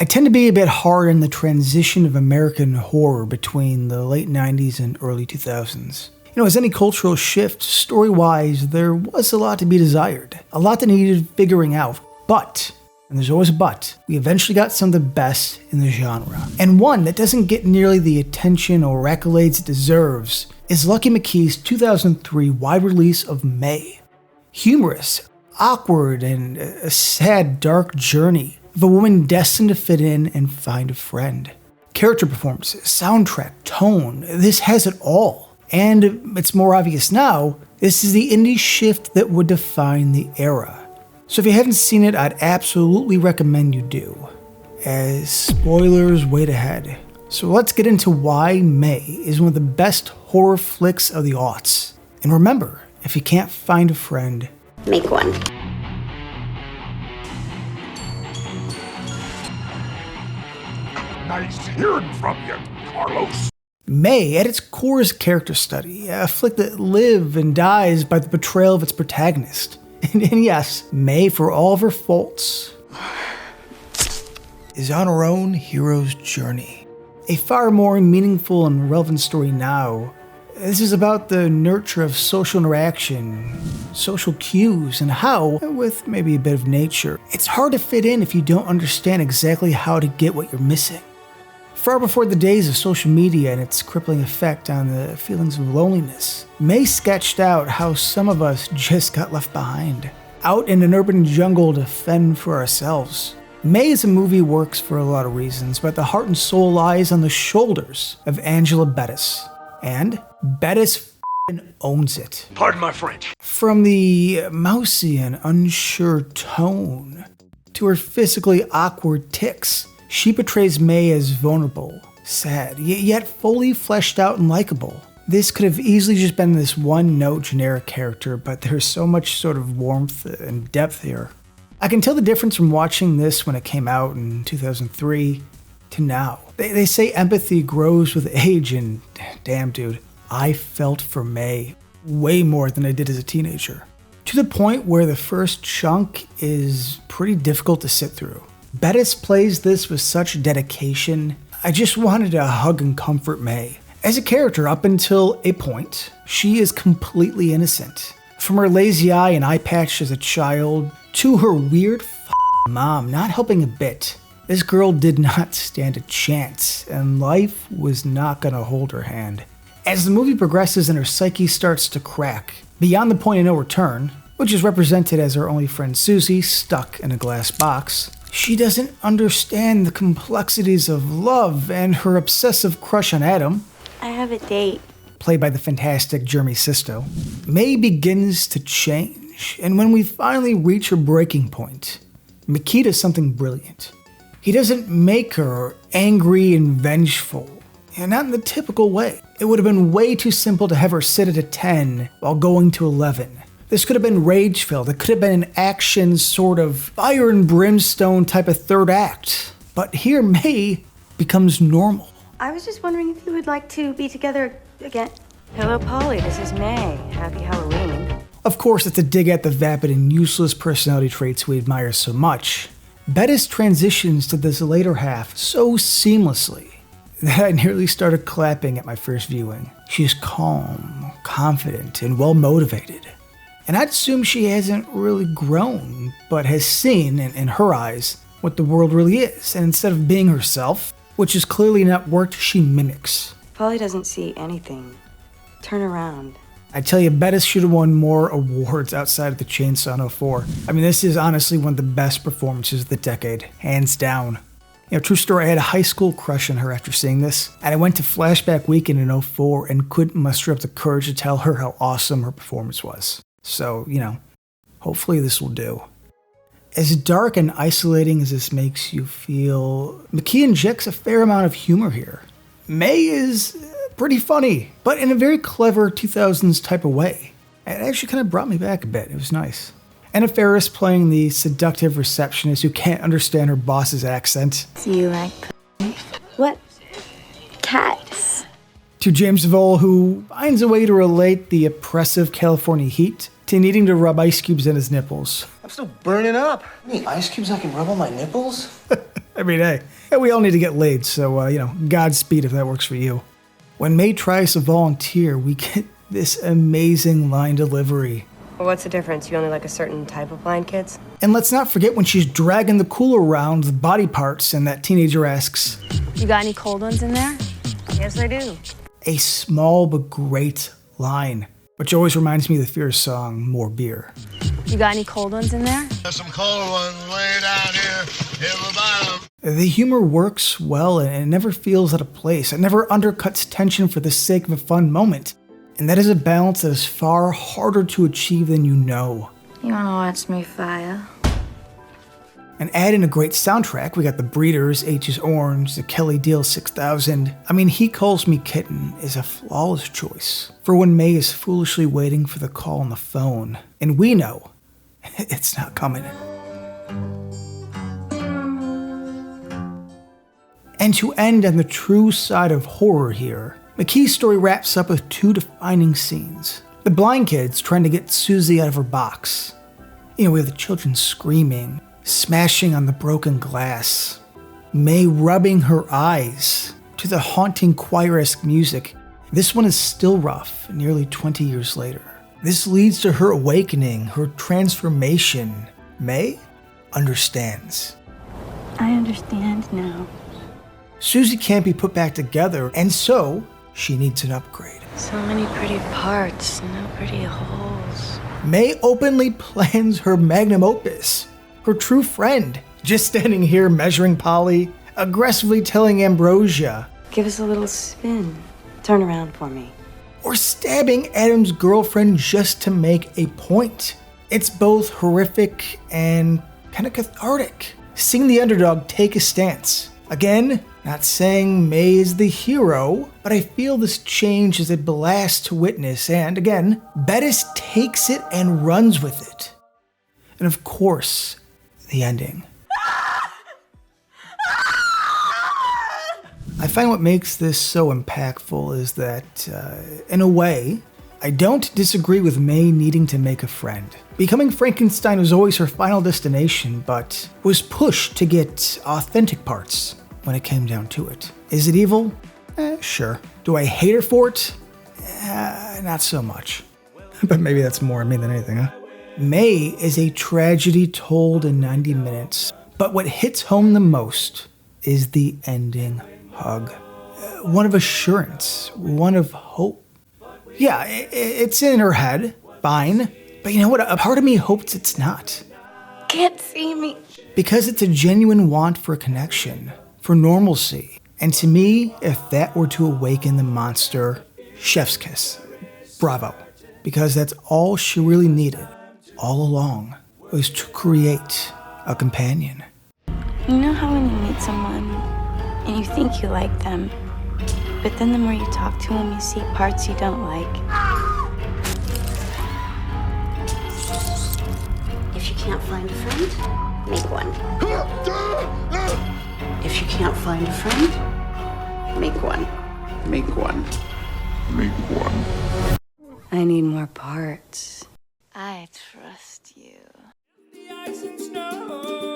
I tend to be a bit hard on the transition of American horror between the late 90s and early 2000s. As any cultural shift, story-wise, there was a lot to be desired, a lot that needed figuring out, but, and there's always a but, we eventually got some of the best in the genre. And one that doesn't get nearly the attention or accolades it deserves is Lucky McKee's 2003 wide release of May. Humorous, awkward, and a sad, dark journey of a woman destined to fit in and find a friend. Character performances, soundtrack, tone, this has it all. And it's more obvious now, this is the indie shift that would define the era. So if you haven't seen it, I'd absolutely recommend you do, as spoilers wait ahead. So let's get into why May is one of the best horror flicks of the aughts. And remember, if you can't find a friend, make one. Nice hearing from you, Carlos. May, at its core, is a character study, a flick that lives and dies by the betrayal of its protagonist. And yes, May, for all of her faults, is on her own hero's journey. A far more meaningful and relevant story now. This is about the nurture of social interaction, social cues, and how, with maybe a bit of nature, it's hard to fit in if you don't understand exactly how to get what you're missing. Far before the days of social media and its crippling effect on the feelings of loneliness, May sketched out how some of us just got left behind, out in an urban jungle to fend for ourselves. May as a movie works for a lot of reasons, but the heart and soul lies on the shoulders of Angela Bettis. And Bettis owns it. Pardon my French. From the mousy and unsure tone to her physically awkward tics, she portrays May as vulnerable, sad, yet fully fleshed out and likable. This could have easily just been this one-note generic character, but there's so much sort of warmth and depth here. I can tell the difference from watching this when it came out in 2003 to now. They say empathy grows with age, and damn dude, I felt for May way more than I did as a teenager. To the point where the first chunk is pretty difficult to sit through. Bettis plays this with such dedication. I just wanted to hug and comfort May. As a character, up until a point, she is completely innocent. From her lazy eye and eye patch as a child, to her weird mom not helping a bit. This girl did not stand a chance, and life was not gonna hold her hand. As the movie progresses and her psyche starts to crack, beyond the point of no return, which is represented as her only friend Susie stuck in a glass box, she doesn't understand the complexities of love and her obsessive crush on Adam, I have a date. played by the fantastic Jeremy Sisto. May begins to change, and when we finally reach her breaking point, McKee does something brilliant. He doesn't make her angry and vengeful, and not in the typical way. It would have been way too simple to have her sit at a 10 while going to 11. This could have been rage-filled. It could have been an action sort of fire and brimstone type of third act. But here, May becomes normal. I was just wondering if you would like to be together again. Hello, Polly. This is May. Happy Halloween. Of course, it's a dig at the vapid and useless personality traits we admire so much. Bettis transitions to this later half so seamlessly that I nearly started clapping at my first viewing. She's calm, confident, and well-motivated. And I'd assume she hasn't really grown, but has seen, in her eyes, what the world really is. And instead of being herself, which is clearly not worked, she mimics. Polly doesn't see anything. Turn around. I tell you, Bettis should have won more awards outside of the Chainsaw 04. I mean, this is honestly one of the best performances of the decade, hands down. True story, I had a high school crush on her after seeing this, and I went to Flashback Weekend in 04 and couldn't muster up the courage to tell her how awesome her performance was. So, hopefully this will do. As dark and isolating as this makes you feel, McKee injects a fair amount of humor here. May is pretty funny, but in a very clever 2000s type of way. It actually kind of brought me back a bit. It was nice. Anna Faris playing the seductive receptionist who can't understand her boss's accent. Do you like what? Cats. To James Vole, who finds a way to relate the oppressive California heat to needing to rub ice cubes in his nipples. I'm still burning up. Any ice cubes I can rub on my nipples? I mean, hey, we all need to get laid, so, Godspeed if that works for you. When May tries to volunteer, we get this amazing line delivery. Well, what's the difference? You only like a certain type of blind kids? And let's not forget when she's dragging the cooler around with body parts and that teenager asks, You got any cold ones in there? Yes, I do. a small but great line, which always reminds me of the Fears song, More Beer. You got any cold ones in there? There's some cold ones way down here in the bottom. The humor works well and it never feels out of place. It never undercuts tension for the sake of a fun moment. And that is a balance that is far harder to achieve than you know. You wanna watch me fire? And add in a great soundtrack, we got The Breeders, H is Orange, the Kelly Deal 6000. I mean, He Calls Me Kitten is a flawless choice for when May is foolishly waiting for the call on the phone. And we know it's not coming. And to end on the true side of horror here, McKee's story wraps up with two defining scenes. The blind kids trying to get Susie out of her box. We have the children screaming, smashing on the broken glass. May rubbing her eyes to the haunting choir-esque music. This one is still rough, nearly 20 years later. This leads to her awakening, her transformation. May understands. I understand now. Susie can't be put back together, and so she needs an upgrade. So many pretty parts, no pretty holes. May openly plans her magnum opus, her true friend, just standing here measuring Polly, aggressively telling Ambrosia, Give us a little spin. Turn around for me. or stabbing Adam's girlfriend just to make a point. It's both horrific and kind of cathartic. Seeing the underdog take a stance. Again, not saying May is the hero, but I feel this change is a blast to witness, and again, Bettis takes it and runs with it. And of course, the ending. I find what makes this so impactful is that, in a way, I don't disagree with May needing to make a friend. Becoming Frankenstein was always her final destination, but was pushed to get authentic parts when it came down to it. Is it evil? Sure. Do I hate her for it? Not so much. But maybe that's more me than anything, huh? May is a tragedy told in 90 minutes, but what hits home the most is the ending hug. One of assurance, one of hope. Yeah, it's in her head, fine, but you know what? A part of me hopes it's not. Can't see me. Because it's a genuine want for connection, for normalcy. And to me, if that were to awaken the monster, chef's kiss. Bravo. Because that's all she really needed, all along, was to create a companion. You know how when you meet someone and you think you like them, but then the more you talk to them, you see parts you don't like. If you can't find a friend, make one. If you can't find a friend, make one. Make one. Make one. I need more parts. I trust you. The ice and snow.